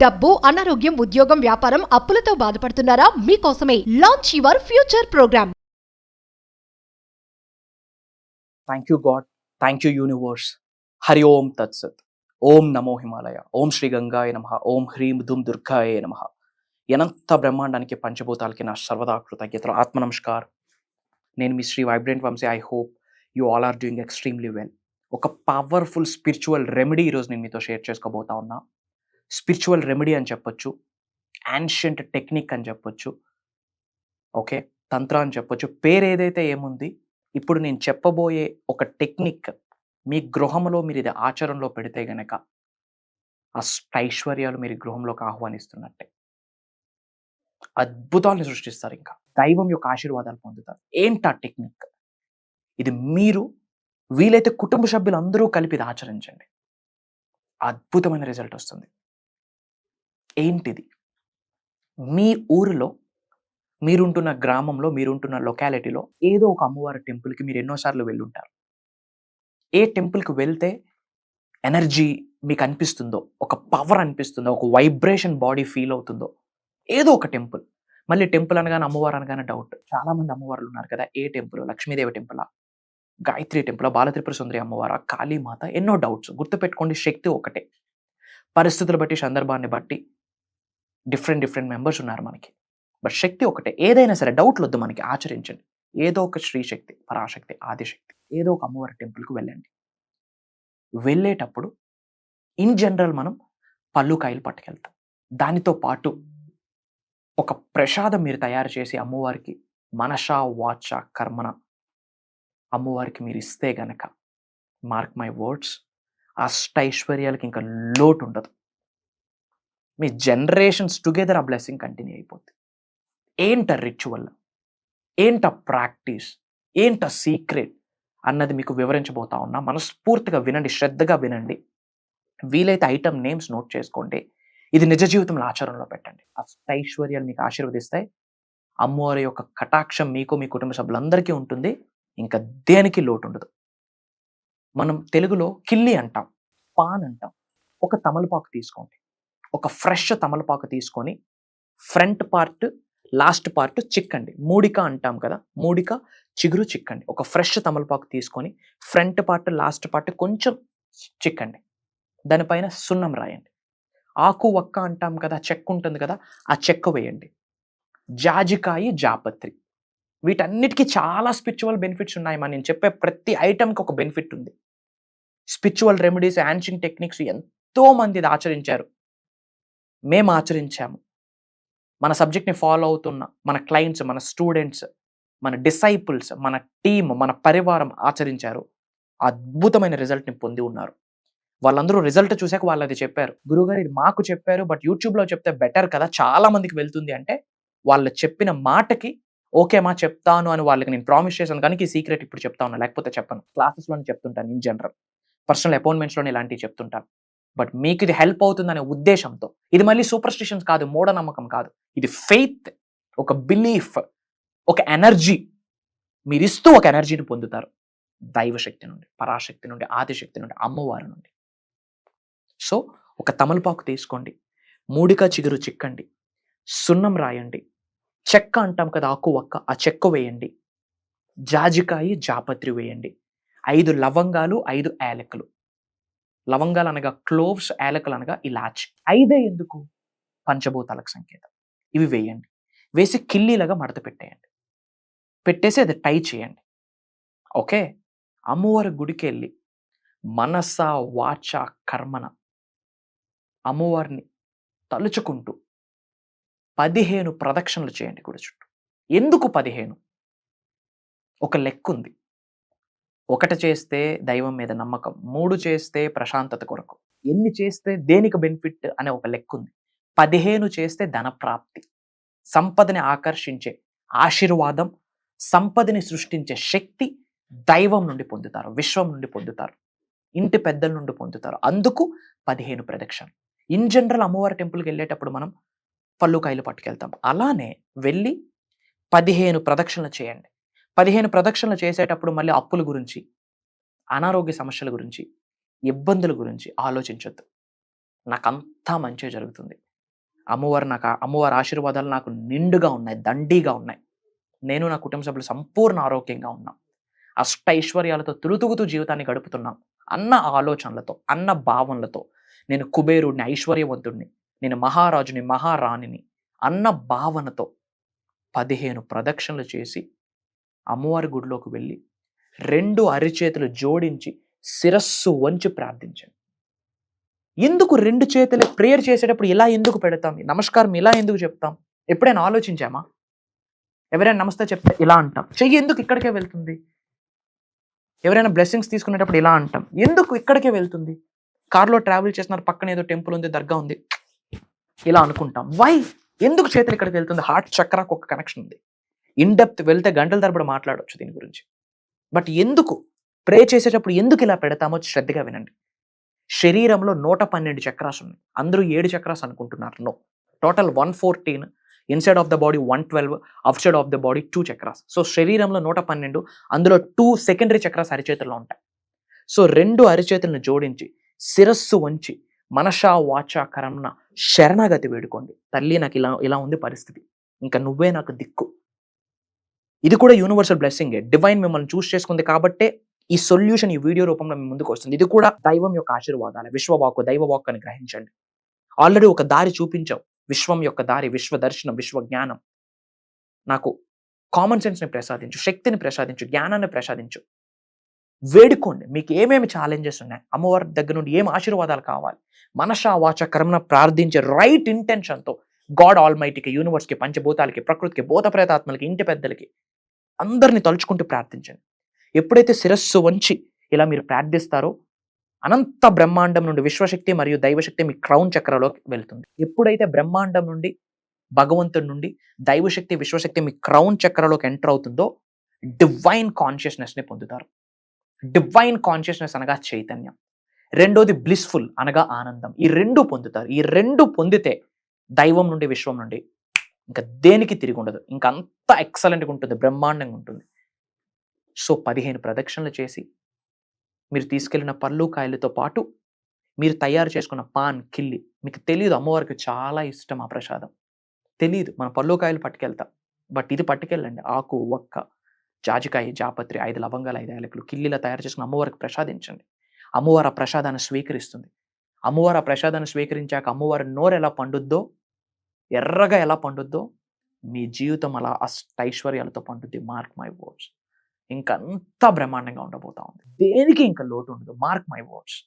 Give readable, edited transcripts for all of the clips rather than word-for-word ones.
డబ్బు, అనారోగ్యం, ఉద్యోగం, వ్యాపారం, అప్పులతో బాధపడుతున్నారా? మీకోసమే launch your future program. Thank you God, thank you universe. హరి ఓం తత్సత్. ఓం నమో హిమాలయ. ఓం శ్రీ గంగాయ నమః. ఓం హ్రీం దుమ్ దుర్గాయ నమః. అనంత బ్రహ్మాండానికి పంచభూతాలకి నా సర్వదా కృతజ్ఞతలు. ఆత్మ నమస్కార్. నేను మీ Shri vibrant Vamshi. I hope you all are doing extremely well. ఒక పవర్ఫుల్ స్పిరిచువల్ రెమెడీ ఈరోజు నేను మీతో షేర్ చేసుకోబోతా ఉన్నా. స్పిరిచువల్ రెమెడీ అని చెప్పొచ్చు, యాన్షియంట్ టెక్నిక్ అని చెప్పొచ్చు, ఓకే, తంత్ర అని చెప్పొచ్చు. పేరు ఏదైతే ఏముంది, ఇప్పుడు నేను చెప్పబోయే ఒక టెక్నిక్ మీ గృహంలో మీరు ఇది ఆచరణలో పెడితే గనక అష్టైశ్వర్యాలు మీరు గృహంలోకి ఆహ్వానిస్తున్నట్టే. అద్భుతాలను సృష్టిస్తారు. ఇంకా దైవం యొక్క ఆశీర్వాదాలు పొందుతారు. ఏంటా టెక్నిక్? ఇది మీరు వీలైతే కుటుంబ సభ్యులు అందరూ కలిపి ఇది ఆచరించండి. అద్భుతమైన రిజల్ట్ వస్తుంది. ఏంటిది? మీ ఊరిలో, మీరుంటున్న గ్రామంలో, మీరుంటున్న లొకాలిటీలో ఏదో ఒక అమ్మవారి టెంపుల్కి మీరు ఎన్నోసార్లు వెళ్ళుంటారు. ఏ టెంపుల్కి వెళ్తే ఎనర్జీ మీకు అనిపిస్తుందో, ఒక పవర్ అనిపిస్తుందో, ఒక వైబ్రేషన్ బాడీ ఫీల్ అవుతుందో, ఏదో ఒక టెంపుల్. మళ్ళీ టెంపుల్ అనగానే అమ్మవారు అనగానే డౌట్. చాలా మంది అమ్మవార్లు ఉన్నారు కదా, ఏ టెంపుల్? లక్ష్మీదేవి టెంపులా, గాయత్రి టెంపులా, బాలత్రిపుర సుందరి అమ్మవారా, కాళీమాత? ఎన్నో డౌట్స్. గుర్తుపెట్టుకోండి, శక్తి ఒకటే. పరిస్థితులు బట్టి, సందర్భాన్ని బట్టి డిఫరెంట్ మెంబర్స్ ఉన్నారు మనకి, బట్ శక్తి ఒకటే. ఏదైనా సరే డౌట్లు వద్దు మనకి, ఆచరించండి. ఏదో ఒక శ్రీశక్తి, పరాశక్తి, ఆదిశక్తి, ఏదో ఒక అమ్మవారి టెంపుల్కి వెళ్ళండి. వెళ్ళేటప్పుడు ఇన్ జనరల్ మనం పళ్ళు కాయలు పట్టుకెళ్తాం. దానితో పాటు ఒక ప్రసాదం మీరు తయారు చేసి అమ్మవారికి మనస వాచ కర్మన అమ్మవారికి మీరు ఇస్తే గనక, మార్క్ మై వర్డ్స్, అష్టైశ్వర్యాలకి ఇంకా లోటు ఉండదు. మీ జనరేషన్స్ టుగెదర్ ఆ బ్లెస్సింగ్ కంటిన్యూ అయిపోతుంది. ఏంట రిచువల్, ఏంట ప్రాక్టీస్, ఏంట సీక్రెట్ అన్నది మీకు వివరించబోతా ఉన్నా. మనస్ఫూర్తిగా వినండి, శ్రద్ధగా వినండి. వీలైతే ఐటమ్ నేమ్స్ నోట్ చేసుకోండి. ఇది నిజ జీవితంలో ఆచరణలో పెట్టండి. అష్టైశ్వర్యాలు మీకు ఆశీర్వదిస్తాయి. అమ్మవారి యొక్క కటాక్షం మీకు, మీ కుటుంబ సభ్యులందరికీ ఉంటుంది. ఇంకా దేనికి లోటు ఉండదు. మనం తెలుగులో కిల్లి అంటాం, పాన్ అంటాం. ఒక తమలపాకు తీసుకోండి. ఒక ఫ్రెష్ తమలపాకు తీసుకొని ఫ్రంట్ పార్ట్, లాస్ట్ పార్ట్ చిక్కండి. మూడిక అంటాం కదా, మూడిక చిగురు చిక్కండి. ఒక ఫ్రెష్ తమలపాకు తీసుకొని ఫ్రంట్ పార్ట్, లాస్ట్ పార్ట్ కొంచెం చిక్కండి. దానిపైన సున్నం రాయండి. ఆకు వక్క అంటాం కదా, చెక్క ఉంటుంది కదా, ఆ చెక్క వేయండి. జాజికాయ, జాపత్రి, వీటన్నిటికీ చాలా స్పిరిచువల్ బెనిఫిట్స్ ఉన్నాయి. నేను చెప్పే ప్రతి ఐటమ్కి ఒక బెనిఫిట్ ఉంది. స్పిరిచువల్ రెమెడీస్, యాన్షియంట్ టెక్నిక్స్ ఎంతో మంది ఇది ఆచరించారు. మేము ఆచరించాము. మన సబ్జెక్ట్ని ఫాలో అవుతున్న మన క్లయింట్స్, మన స్టూడెంట్స్, మన డిసైపుల్స్, మన టీమ్, మన పరివారం ఆచరించారు. అద్భుతమైన రిజల్ట్ని పొంది ఉన్నారు. వాళ్ళందరూ రిజల్ట్ చూశాక వాళ్ళు అది చెప్పారు, గురుగారు ఇది మాకు చెప్పారు, బట్ యూట్యూబ్లో చెప్తే బెటర్ కదా, చాలా మందికి వెళ్తుంది అంటే, వాళ్ళు చెప్పిన మాటకి ఓకే మా చెప్తాను అని వాళ్ళకి నేను ప్రామిస్ చేశాను. కానీ ఈ సీక్రెట్ ఇప్పుడు చెప్తా ఉన్నా, లేకపోతే చెప్పను. క్లాసెస్లోనే చెప్తుంటాను, ఇన్ జనరల్ పర్సనల్ అపాయింట్మెంట్స్లోనే ఇలాంటివి చెప్తుంటాను. బట్ మీకు ఇది హెల్ప్ అవుతుందనే ఉద్దేశంతో. ఇది మళ్ళీ సూపర్స్టిషన్స్ కాదు, మూఢనమ్మకం కాదు. ఇది ఫెయిత్, ఒక బిలీఫ్, ఒక ఎనర్జీ. మీరు ఇస్తూ ఒక ఎనర్జీని పొందుతారు. దైవశక్తి నుండి, పరాశక్తి నుండి, ఆదిశక్తి నుండి, అమ్మవారి నుండి. సో ఒక తమలపాకు తీసుకోండి, మూడిక చిగురు చిక్కండి, సున్నం రాయండి, చెక్క అంటాం కదా, ఆకు వక్క, ఆ చెక్క వేయండి, జాజికాయ, జాపత్రి వేయండి, 5 లవంగాలు, 5 యాలకులు. లవంగాలు అనగా క్లోవ్స్, యాలకులు అనగా ఇలాచి. 5 ఎందుకు? పంచభూతాలకు సంకేతం. ఇవి వేయండి. వేసి కిల్లీలాగా మడత పెట్టేయండి. పెట్టేసి అది టై చేయండి. ఓకే, అమ్మవారి గుడికి వెళ్ళి మనస వాచ కర్మన అమ్మవారిని తలుచుకుంటూ 15 ప్రదక్షిణలు చేయండి గుడి చుట్టూ. ఎందుకు 15? ఒక లెక్క ఉంది. 1 చేస్తే దైవం మీద నమ్మకం, 3 చేస్తే ప్రశాంతత కొరకు, ఎన్ని చేస్తే దేనికి బెనిఫిట్ అనే ఒక లెక్క ఉంది. 15 చేస్తే ధనప్రాప్తి, సంపదని ఆకర్షించే ఆశీర్వాదం, సంపదని సృష్టించే శక్తి దైవం నుండి పొందుతారు, విశ్వం నుండి పొందుతారు, ఇంటి పెద్దల నుండి పొందుతారు. అందుకు 15 ప్రదక్షిణలు. ఇన్ జనరల్ అమ్మవారి టెంపుల్కి వెళ్ళేటప్పుడు మనం పళ్ళు కాయలు పట్టుకెళ్తాం. అలానే వెళ్ళి 15 ప్రదక్షిణలు చేయండి. 15 ప్రదక్షిణలు చేసేటప్పుడు మళ్ళీ అప్పుల గురించి, అనారోగ్య సమస్యల గురించి, ఇబ్బందుల గురించి ఆలోచించొద్దు. నాకంతా మంచి జరుగుతుంది, అమ్మవారి ఆశీర్వాదాలు నాకు నిండుగా ఉన్నాయి, దండిగా ఉన్నాయి. నేను నా కుటుంబ సభ్యులు సంపూర్ణ ఆరోగ్యంగా ఉన్నాం. అష్టైశ్వర్యాలతో తులుతుగుతూ జీవితాన్ని గడుపుతున్నాం అన్న ఆలోచనలతో, అన్న భావనలతో, నేను కుబేరుడిని, ఐశ్వర్యవంతుడిని, నేను మహారాజుని, మహారాణిని అన్న భావనతో 15 ప్రదక్షిణలు చేసి అమ్మవారి గుడిలోకి వెళ్ళి 2 అరిచేతులు జోడించి శిరస్సు వంచి ప్రార్థించండి. ఎందుకు 2 చేతులు ప్రేయర్ చేసేటప్పుడు ఇలా ఎందుకు పెడతాం? నమస్కారం ఇలా ఎందుకు చెప్తాం? ఎప్పుడైనా ఆలోచించామా? ఎవరైనా నమస్తే చెప్తే ఇలా అంటాం. చెయ్యి ఎందుకు ఇక్కడికే వెళ్తుంది? ఎవరైనా బ్లెస్సింగ్స్ తీసుకునేటప్పుడు ఇలా అంటాం. ఎందుకు ఇక్కడికే వెళ్తుంది? కార్లో ట్రావెల్ చేస్తున్నారు, పక్కన ఏదో టెంపుల్ ఉంది, దర్గా ఉంది, ఇలా అనుకుంటాం. వై? ఎందుకు చేతులు ఇక్కడికి వెళ్తుంది? హార్ట్ చక్రాకు ఒక కనెక్షన్ ఉంది. ఇన్ డెప్త్ వెళ్తే గంటల తరబడి మాట్లాడవచ్చు దీని గురించి. బట్ ఎందుకు ప్రే చేసేటప్పుడు ఎందుకు ఇలా పెడతామో శ్రద్ధగా వినండి. శరీరంలో 112 చక్రాస్ ఉన్నాయి. అందరూ 7 చక్రాస్ అనుకుంటున్నారు. No, total 114. Inside of the body 112, outside of the body 2 chakras. So శరీరంలో 112, అందులో 2 సెకండరీ చక్రాస్ అరిచేతుల్లో ఉంటాయి. సో 2 అరిచేతులను జోడించి శిరస్సు వంచి మనషా వాచా కర్మణ శరణాగతి వేడుకోండి. తల్లి, నాకు ఇలా ఉంది పరిస్థితి, ఇంకా నువ్వే నాకు దిక్కు. ఇది కూడా యూనివర్సల్ బ్లెస్సింగే. డివైన్ మిమ్మల్ని చూస్ చేసుకుంది కాబట్టే ఈ సొల్యూషన్ ఈ వీడియో రూపంలో మీ ముందుకు వస్తుంది. ఇది కూడా దైవం యొక్క ఆశీర్వాదాలు. విశ్వవాక్కు, దైవవాక్కు అని గ్రహించండి. ఆల్రెడీ ఒక దారి చూపించావు, విశ్వం యొక్క దారి, విశ్వ దర్శనం, విశ్వ జ్ఞానం. నాకు కామన్ సెన్స్ని ప్రసాదించు, శక్తిని ప్రసాదించు, జ్ఞానాన్ని ప్రసాదించు. వేడుకోండి. మీకు ఏమేమి ఛాలెంజెస్ ఉన్నాయి, అమ్మవారి దగ్గర నుండి ఏం ఆశీర్వాదాలు కావాలి, మనషా వాచ కర్మన ప్రార్థించే రైట్ ఇంటెన్షన్తో గాడ్ ఆల్ మైటీకి, యూనివర్స్కి, పంచభూతాలకి, ప్రకృతికి, భూత ప్రేతాత్మలకి, ఇంటి పెద్దలకి అందరిని తలుచుకుంటూ ప్రార్థించండి. ఎప్పుడైతే శిరస్సు వంచి ఇలా మీరు ప్రార్థిస్తారో అనంత బ్రహ్మాండం నుండి విశ్వశక్తి మరియు దైవశక్తి మీ క్రౌన్ చక్రలోకి వెళ్తుంది. ఎప్పుడైతే బ్రహ్మాండం నుండి, భగవంతుడి నుండి దైవశక్తి, విశ్వశక్తి మీ క్రౌన్ చక్రలోకి ఎంటర్ అవుతుందో డివైన్ కాన్షియస్నెస్ని పొందుతారు. డివైన్ కాన్షియస్నెస్ అనగా చైతన్యం. రెండోది బ్లిస్ఫుల్ అనగా ఆనందం. ఈ 2 పొందుతారు. ఈ 2 పొందితే దైవం నుండి, విశ్వం నుండి ఇంకా దేనికి తిరిగి ఉండదు. ఇంకా అంత ఎక్సలెంట్గా ఉంటుంది, బ్రహ్మాండంగా ఉంటుంది. సో 15 ప్రదక్షిణలు చేసి మీరు తీసుకెళ్లిన పళ్ళు కాయలతో పాటు మీరు తయారు చేసుకున్న పాన్, కిల్లి, మీకు తెలియదు అమ్మవారికి చాలా ఇష్టం ఆ ప్రసాదం, తెలియదు. మన పళ్ళు కాయలు పట్టుకెళ్తాం, బట్ ఇది పట్టుకెళ్ళండి. ఆకు, ఒక్క, జాజికాయ, జాపత్రి, 5 లవంగాలు, 5 యాలకులు, కిల్లిలా తయారు చేసుకుని అమ్మవారికి ప్రసాదించండి. అమ్మవారు ఆ ప్రసాదాన్ని స్వీకరిస్తుంది. అమ్మవారు ఆ ప్రసాదాన్ని స్వీకరించాక అమ్మవారి నోరు ఎలా పండుద్దో, ఎర్రగా ఎలా పండుద్దో, మీ జీవితం అలా అష్టైశ్వర్యాలతో పండుద్ది. Mark my words. ఇంకా అంత బ్రహ్మాండంగా ఉండబోతా ఉంది. దేనికి ఇంకా లోటు ఉండదు. Mark my words.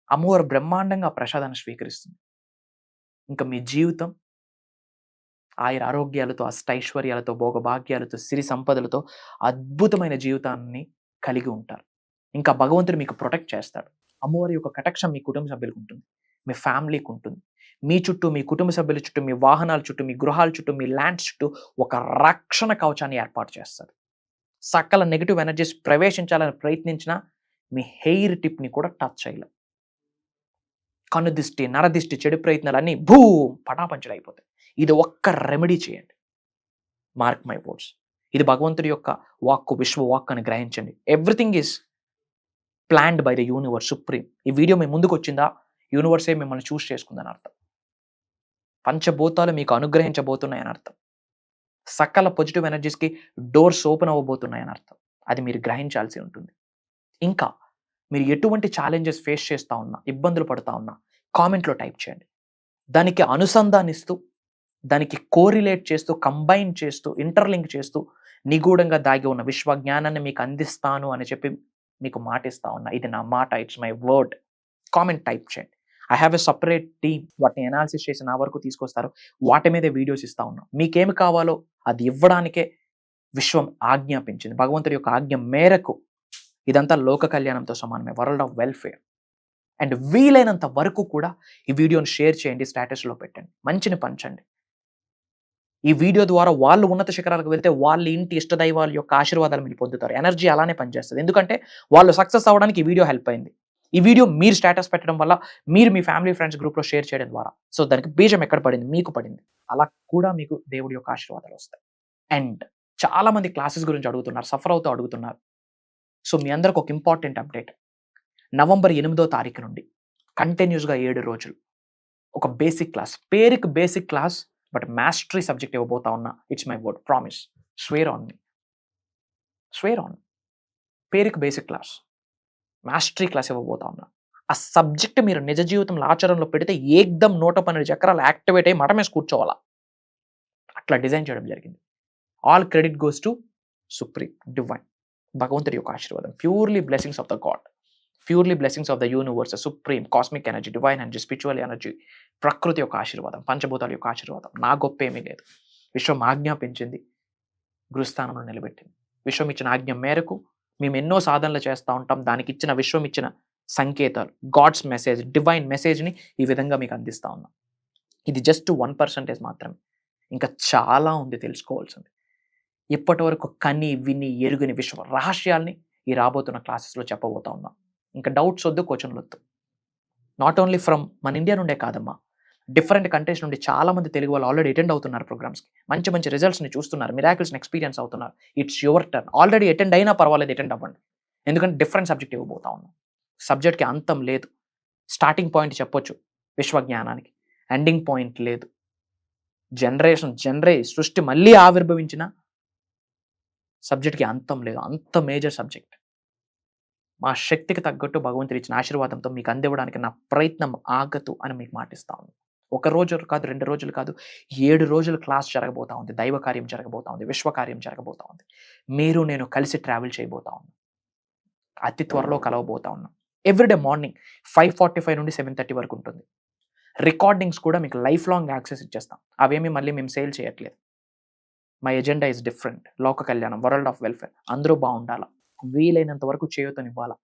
అమ్మవారు బ్రహ్మాండంగా ఆ ప్రసాదాన్ని స్వీకరిస్తుంది. ఇంకా మీ జీవితం ఆయుర ఆరోగ్యాలతో, అష్టైశ్వర్యాలతో, భోగభాగ్యాలతో, సిరి సంపదలతో అద్భుతమైన జీవితాన్ని కలిగి ఉంటారు. ఇంకా భగవంతుడు మీకు ప్రొటెక్ట్ చేస్తాడు. అమ్మవారి యొక్క కటాక్షం మీ కుటుంబ సభ్యులకు ఉంటుంది, మీ ఫ్యామిలీకి ఉంటుంది. మీ చుట్టూ, మీ కుటుంబ సభ్యుల చుట్టూ, మీ వాహనాల చుట్టూ, మీ గృహాల చుట్టూ, మీ ల్యాండ్స్ చుట్టూ ఒక రక్షణ కవచాన్ని ఏర్పాటు చేస్తాడు. సకల నెగిటివ్ ఎనర్జీస్ ప్రవేశించాలని ప్రయత్నించినా మీ హెయిర్ టిప్ని కూడా టచ్ చేయలేదు. కన్ను దిష్టి, నరదిష్టి, చెడు ప్రయత్నాలన్నీ పటాపంచలు అయిపోతాయి. ఇది ఒక్క రెమెడీ చేయండి. Mark my words. ఇది భగవంతుడి యొక్క వాక్కు, విశ్వ వాక్ అని గ్రహించండి. Everything is planned by the universe supreme. ఈ వీడియో మీ ముందుకు వచ్చిందా, యూనివర్సే మిమ్మల్ని చూస్ చేసుకుందని అర్థం. పంచభూతాలు మీకు అనుగ్రహించబోతున్నాయని అర్థం. సకల పాజిటివ్ ఎనర్జీస్కి డోర్స్ ఓపెన్ అవ్వబోతున్నాయని అర్థం. అది మీరు గ్రహించాల్సి ఉంటుంది. ఇంకా మీరు ఎటువంటి ఛాలెంజెస్ ఫేస్ చేస్తూ ఉన్నా, ఇబ్బందులు పడుతూ ఉన్నా కామెంట్లో టైప్ చేయండి. దానికి అనుసంధానిస్తూ, దానికి కోరిలేట్ చేస్తూ, కంబైన్ చేస్తూ, ఇంటర్లింక్ చేస్తూ నిగూఢంగా దాగి ఉన్న విశ్వ జ్ఞానాన్ని మీకు అందిస్తాను అని చెప్పి మీకు మాటిస్తా ఉన్నా. ఇది నా మాట, it's my word. Comment type చేయండి. I have a separate team. వాటిని అనాలిసిస్ చేసి నా వరకు తీసుకొస్తారు. వాటి మీదే వీడియోస్ ఇస్తా ఉన్నాం. మీకేమి కావాలో అది ఇవ్వడానికే విశ్వం ఆజ్ఞాపించింది. భగవంతుడి యొక్క ఆజ్ఞ మేరకు ఇదంతా లోక కళ్యాణంతో సమానమే, వరల్డ్ ఆఫ్ వెల్ఫేర్. అండ్ వీలైనంత వరకు కూడా ఈ వీడియోని షేర్ చేయండి, స్టేటస్లో పెట్టండి, మంచిని పంచండి. ఈ వీడియో ద్వారా వాళ్ళు ఉన్నత శిఖరాలకు వెళ్తే వాళ్ళ ఇంటి ఇష్టదైవాల యొక్క ఆశీర్వాదాలు మీరు పొందుతారు. ఎనర్జీ అలానే పనిచేస్తుంది. ఎందుకంటే వాళ్ళు సక్సెస్ అవ్వడానికి ఈ వీడియో హెల్ప్ అయింది. ఈ వీడియో మీరు స్టేటస్ పెట్టడం వల్ల, మీరు మీ ఫ్యామిలీ ఫ్రెండ్స్ గ్రూప్లో షేర్ చేయడం ద్వారా, సో దానికి బీజం ఎక్కడ పడింది? మీకు పడింది. అలా కూడా మీకు దేవుడి యొక్క ఆశీర్వాదాలు వస్తాయి. అండ్ చాలా మంది క్లాసెస్ గురించి అడుగుతున్నారు, సఫర్ అవుతూ అడుగుతున్నారు. సో మీ అందరికి ఒక ఇంపార్టెంట్ అప్డేట్. నవంబర్ 8వ తారీఖు నుండి కంటిన్యూస్గా 7 రోజులు ఒక బేసిక్ క్లాస్, పేరుకి basic class, but mastery subject ఇవ్వబోతా ఉన్నా. It's my word, promise, swear on me, swear on. పేరుకి బేసిక్ క్లాస్, మాస్టరీ క్లాస్ ఇవ్వబోతా ఉన్నా. ఆ సబ్జెక్ట్ మీరు నిజ జీవితంలో ఆచరణలో పెడితే ఏకదం 112 చక్రాలు యాక్టివేట్ అయ్యి మటమేసి కూర్చోవాలా. అట్లా డిజైన్ చేయడం జరిగింది. All credit goes to supreme divine, భగవంతుడి యొక్క ఆశీర్వాదం. Purely blessings of the God, purely blessings of the universe, supreme cosmic energy, divine energy, spiritual energy, ప్రకృతి యొక్క ఆశీర్వాదం, పంచభూతాల యొక్క ఆశీర్వాదం. నా గొప్ప ఏమీ లేదు. విశ్వం ఆజ్ఞాపించింది, గురుస్థానంలో నిలబెట్టింది. విశ్వం ఇచ్చిన ఆజ్ఞ మేరకు మేము ఎన్నో సాధనలు చేస్తూ ఉంటాం. దానికి ఇచ్చిన విశ్వం ఇచ్చిన సంకేతాలు, గాడ్స్ మెసేజ్, డివైన్ మెసేజ్ని ఈ విధంగా మీకు అందిస్తూ ఉన్నాం. ఇది జస్ట్ 1% మాత్రమే. ఇంకా చాలా ఉంది తెలుసుకోవాల్సింది. ఇప్పటి వరకు కని విని ఎరుగని విశ్వ రహస్యాల్ని ఈ రాబోతున్న క్లాసెస్లో చెప్పబోతా ఉన్నాం. ఇంకా డౌట్స్ వద్దు, క్వశ్చన్లు వద్దు. నాట్ ఓన్లీ ఫ్రమ్ మన ఇండియా నుండే కాదమ్మా, డిఫరెంట్ కంట్రీస్ నుండి చాలా మంది తెలుగు వాళ్ళు ఆల్రెడీ అటెండ్ అవుతున్నారు ప్రోగ్రామ్స్కి. మంచి మంచి రిజల్ట్స్ని చూస్తున్నారు, మిరాకిల్స్ని ఎక్స్పీరియన్స్ అవుతున్నారు. It's your turn. Already attend అయినా పర్వాలేదు, అటెండ్ అవ్వండి. ఎందుకంటే డిఫరెంట్ సబ్జెక్ట్ ఇవ్వబోతా ఉన్నాం. సబ్జెక్ట్కి అంతం లేదు. స్టార్టింగ్ పాయింట్ చెప్పొచ్చు విశ్వజ్ఞానానికి, ఎండింగ్ పాయింట్ లేదు. సృష్టి మళ్ళీ ఆవిర్భవించిన సబ్జెక్ట్కి అంతం లేదు. అంత మేజర్ సబ్జెక్ట్. మా శక్తికి తగ్గట్టు భగవంతుడు ఇచ్చిన ఆశీర్వాదంతో మీకు అందివ్వడానికి నా ప్రయత్నం ఆగదు అని మీకు మాటిస్తాను. 1 రోజు కాదు, 2 రోజులు కాదు, 7 రోజులు క్లాస్ జరగబోతా ఉంది. దైవ కార్యం జరగబోతా ఉంది, విశ్వకార్యం జరగబోతా ఉంది. మీరు నేను కలిసి ట్రావెల్ చేయబోతా ఉన్నాం. అతి త్వరలో కలవబోతా ఉన్నాం. ఎవ్రీడే మార్నింగ్ 5:45 నుండి 7:30 వరకు ఉంటుంది. రికార్డింగ్స్ కూడా మీకు లైఫ్ లాంగ్ యాక్సెస్ ఇచ్చేస్తాం. అవేమి మళ్ళీ మేము సేల్ చేయట్లేదు. My agenda is different. లోక కళ్యాణం, వరల్డ్ ఆఫ్ వెల్ఫేర్, అందరూ బాగుండాలా, వీలైనంత వరకు చేయూతనివ్వాలా.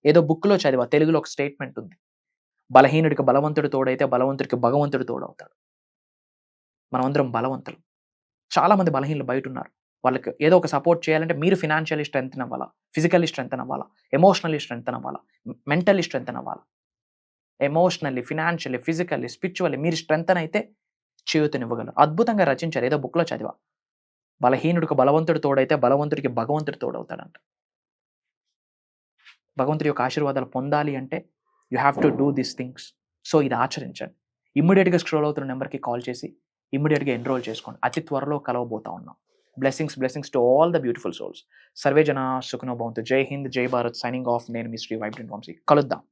ఏదో బుక్లో చదివా, తెలుగులో ఒక స్టేట్మెంట్ ఉంది, బలహీనుడికి బలవంతుడు తోడైతే బలవంతుడికి భగవంతుడు తోడవుతాడు. మనమందరం బలవంతులు. చాలామంది బలహీనులు బయట ఉన్నారు. వాళ్ళకి ఏదో ఒక సపోర్ట్ చేయాలంటే మీరు ఫినాన్షియలీ స్ట్రెంత్ అవ్వాలా, ఫిజికల్లీ స్ట్రెంత్ అవ్వాలా, ఎమోషనల్లీ స్ట్రెంత్ అవ్వాలా, మెంటల్లీ స్ట్రెంత్ అవ్వాలా. ఎమోషనల్లీ, ఫినాన్షియల్లీ, ఫిజికల్లీ, స్పిరిచువల్లీ మీరు స్ట్రెంత్ అయితే చేయూతనివ్వగలరు. అద్భుతంగా రచించారు, ఏదో బుక్లో చదివా. బలహీనుడికి బలవంతుడు తోడైతే బలవంతుడికి భగవంతుడు తోడవుతాడంట. భగవంతుడి యొక్క ఆశీర్వాదాలు పొందాలి అంటే you have to do these things. So ఇది ఆచరించండి. ఇమ్మీడియట్గా స్క్రోల్ అవుతున్న నెంబర్కి కాల్ చేసి ఇమ్మీడియట్గా ఎన్రోల్ చేసుకోండి. అతి త్వరలో కలవబోతా ఉన్నాం. Blessings to all the beautiful souls. Survey జన సుఖనో భవంతు. జై హింద్, జై భారత్. Signing off. నేను మీ శ్రీ వైబ్రెంట్ వంశీ. కలుద్దాం.